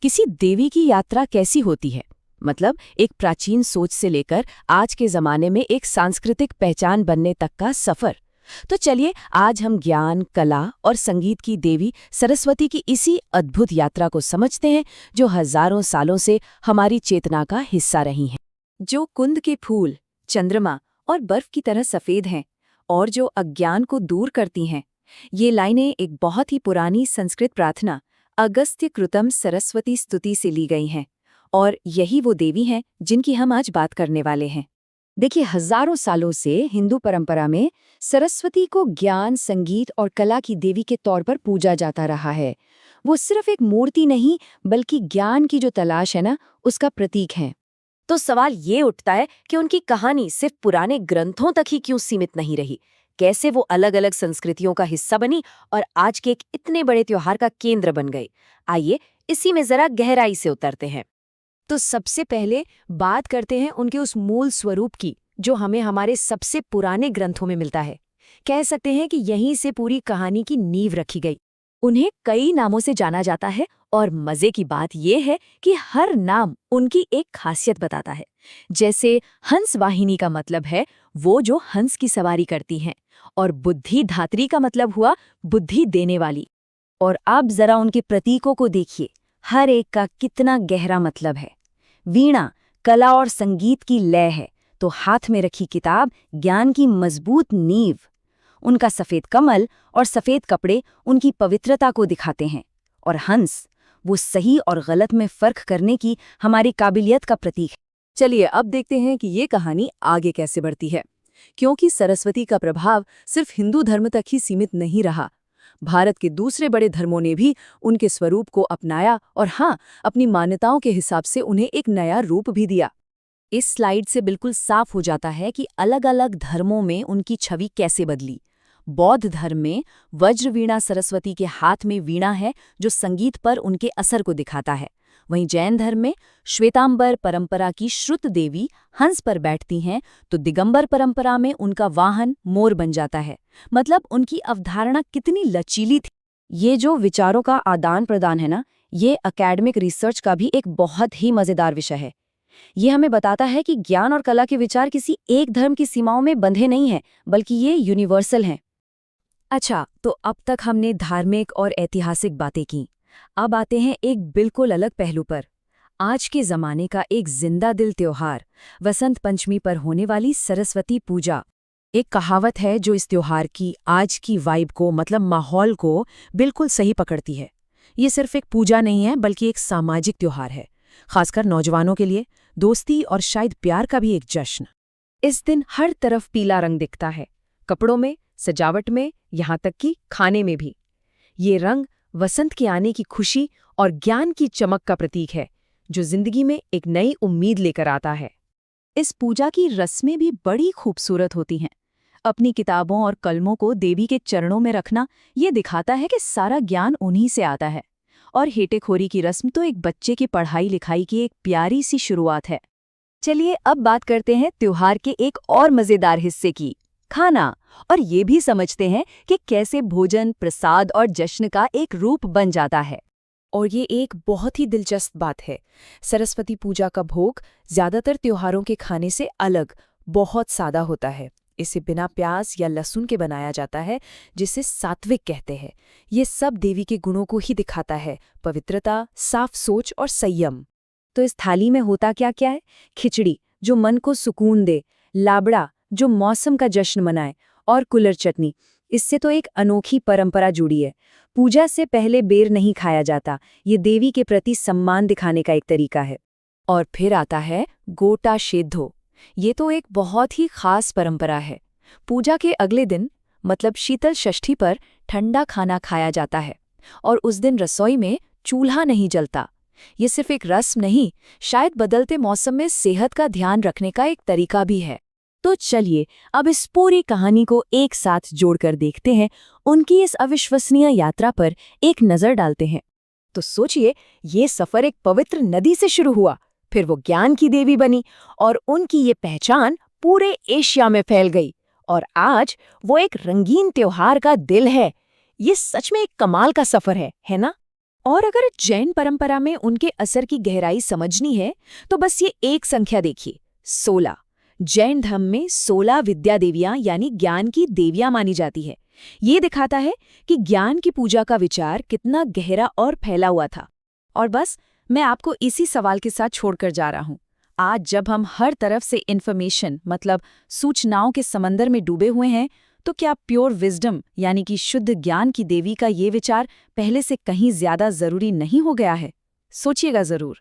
किसी देवी की यात्रा कैसी होती है? मतलब एक प्राचीन सोच से लेकर आज के जमाने में एक सांस्कृतिक पहचान बनने तक का सफर। तो चलिए आज हम ज्ञान, कला और संगीत की देवी सरस्वती की इसी अद्भुत यात्रा को समझते हैं, जो हजारों सालों से हमारी चेतना का हिस्सा रही हैं। जो कुंद के फूल, चंद्रमा और बर्फ की तरह सफेद हैं और जो अज्ञान को दूर करती हैं। ये लाइनें एक बहुत ही पुरानी संस्कृत प्रार्थना अगस्त्य कृतम सरस्वती स्तुति से ली गई हैं और यही वो देवी हैं जिनकी हम आज बात करने वाले हैं। देखिए, हजारों सालों से हिंदू परंपरा में सरस्वती को ज्ञान, संगीत और कला की देवी के तौर पर पूजा जाता रहा है। वो सिर्फ एक मूर्ति नहीं, बल्कि ज्ञान की जो तलाश है ना, उसका प्रतीक है। तो सवाल ये उठता है कि उनकी कहानी सिर्फ पुराने ग्रंथों तक ही क्यों सीमित नहीं रही? कैसे वो अलग अलग संस्कृतियों का हिस्सा बनी और आज के एक इतने बड़े त्योहार का केंद्र बन गई? आइए इसी में जरा गहराई से उतरते हैं। तो सबसे पहले बात करते हैं उनके उस मूल स्वरूप की, जो हमें हमारे सबसे पुराने ग्रंथों में मिलता है। कह सकते हैं कि यहीं से पूरी कहानी की नींव रखी गई। उन्हें कई नामों से जाना जाता है और मजे की बात यह है कि हर नाम उनकी एक खासियत बताता है। जैसे हंस वाहिनी का मतलब है वो जो हंस की सवारी करती हैं, और बुद्धि धात्री का मतलब हुआ बुद्धि देने वाली। और अब जरा उनके प्रतीकों को देखिए, हर एक का कितना गहरा मतलब है। वीणा कला और संगीत की लय है, तो हाथ में रखी किताब ज्ञान की मजबूत नींव। उनका सफेद कमल और सफेद कपड़े उनकी पवित्रता को दिखाते हैं, और हंस वो सही और गलत में फर्क करने की हमारी काबिलियत का प्रतीक है। चलिए अब देखते हैं कि ये कहानी आगे कैसे बढ़ती है, क्योंकि सरस्वती का प्रभाव सिर्फ हिंदू धर्म तक ही सीमित नहीं रहा। भारत के दूसरे बड़े धर्मों ने भी उनके स्वरूप को अपनाया और हाँ, अपनी मान्यताओं के हिसाब से उन्हें एक नया रूप भी दिया। इस स्लाइड से बिल्कुल साफ हो जाता है कि अलग-अलग धर्मों में उनकी छवि कैसे बदली। बौद्ध धर्म में वज्र वीणा सरस्वती के हाथ में वीणा है, जो संगीत पर उनके असर को दिखाता है। वहीं जैन धर्म में श्वेतांबर परंपरा की श्रुत देवी हंस पर बैठती हैं, तो दिगंबर परंपरा में उनका वाहन मोर बन जाता है। मतलब उनकी अवधारणा कितनी लचीली थी। ये जो विचारों का आदान प्रदान है ना, ये एकेडमिक रिसर्च का भी एक बहुत ही मजेदार विषय है। ये हमें बताता है कि ज्ञान और कला के विचार किसी एक धर्म की सीमाओं में बंधे नहीं हैं, बल्कि ये यूनिवर्सल हैं। अच्छा, तो अब तक हमने धार्मिक और ऐतिहासिक बातें की। अब आते हैं एक बिल्कुल अलग पहलू पर। आज के जमाने का एक जिंदा दिल त्योहार, वसंत पंचमी पर होने वाली सरस्वती पूजा। एक कहावत है जो इस त्योहार की आज की वाइब को, मतलब माहौल को बिल्कुल सही पकड़ती है। ये सिर्फ एक पूजा नहीं है, बल्कि एक सामाजिक त्योहार है, खासकर नौजवानों के लिए दोस्ती और शायद प्यार का भी एक जश्न। इस दिन हर तरफ पीला रंग दिखता है, कपड़ों में, सजावट में, यहाँ तक कि खाने में भी। ये रंग वसंत के आने की खुशी और ज्ञान की चमक का प्रतीक है, जो जिंदगी में एक नई उम्मीद लेकर आता है। इस पूजा की रस्में भी बड़ी खूबसूरत होती हैं। अपनी किताबों और कलमों को देवी के चरणों में रखना ये दिखाता है कि सारा ज्ञान उन्हीं से आता है। और हेटेखोरी की रस्म तो एक बच्चे की पढ़ाई लिखाई की एक प्यारी सी शुरुआत है। चलिए अब बात करते हैं त्योहार के एक और मजेदार हिस्से की, खाना। और ये भी समझते हैं कि कैसे भोजन, प्रसाद और जश्न का एक रूप बन जाता है। और ये एक बहुत ही दिलचस्प बात है। सरस्वती पूजा का भोग ज्यादातर त्योहारों के खाने से अलग बहुत सादा होता है। इसे बिना प्याज या लहसुन के बनाया जाता है, जिसे सात्विक कहते हैं। ये सब देवी के गुणों को ही दिखाता है, पवित्रता, साफ सोच और संयम। तो इस थाली में होता क्या क्या है? खिचड़ी जो मन को सुकून दे, लाबड़ा जो मौसम का जश्न मनाए, और कुलर चटनी। इससे तो एक अनोखी परंपरा जुड़ी है। पूजा से पहले बेर नहीं खाया जाता, ये देवी के प्रति सम्मान दिखाने का एक तरीका है। और फिर आता है गोटा शेद्धो। ये तो एक बहुत ही खास परंपरा है। पूजा के अगले दिन, मतलब शीतल षष्ठी पर, ठंडा खाना खाया जाता है, और उस दिन रसोई में चूल्हा नहीं जलता। ये सिर्फ एक रस्म नहीं, शायद बदलते मौसम में सेहत का ध्यान रखने का एक तरीका भी है। तो चलिए अब इस पूरी कहानी को एक साथ जोड़कर देखते हैं, उनकी इस अविश्वसनीय यात्रा पर एक नज़र डालते हैं। तो सोचिए, ये सफ़र एक पवित्र नदी से शुरू हुआ, फिर वो ज्ञान की देवी बनी, और उनकी ये पहचान पूरे एशिया में फैल गई, और आज वो एक रंगीन त्योहार का दिल है। ये सच में एक कमाल का सफ़र है ना? और अगर जैन परंपरा में उनके असर की गहराई समझनी है तो बस ये एक संख्या देखिए, 16। जैन धर्म में 16 विद्या देवियां यानी ज्ञान की देवियां मानी जाती है। ये दिखाता है कि ज्ञान की पूजा का विचार कितना गहरा और फैला हुआ था। और बस मैं आपको इसी सवाल के साथ छोड़कर जा रहा हूं। आज जब हम हर तरफ से इन्फॉर्मेशन मतलब सूचनाओं के समंदर में डूबे हुए हैं, तो क्या प्योर विजडम यानी कि शुद्ध ज्ञान की देवी का ये विचार पहले से कहीं ज्यादा जरूरी नहीं हो गया है? सोचिएगा जरूर।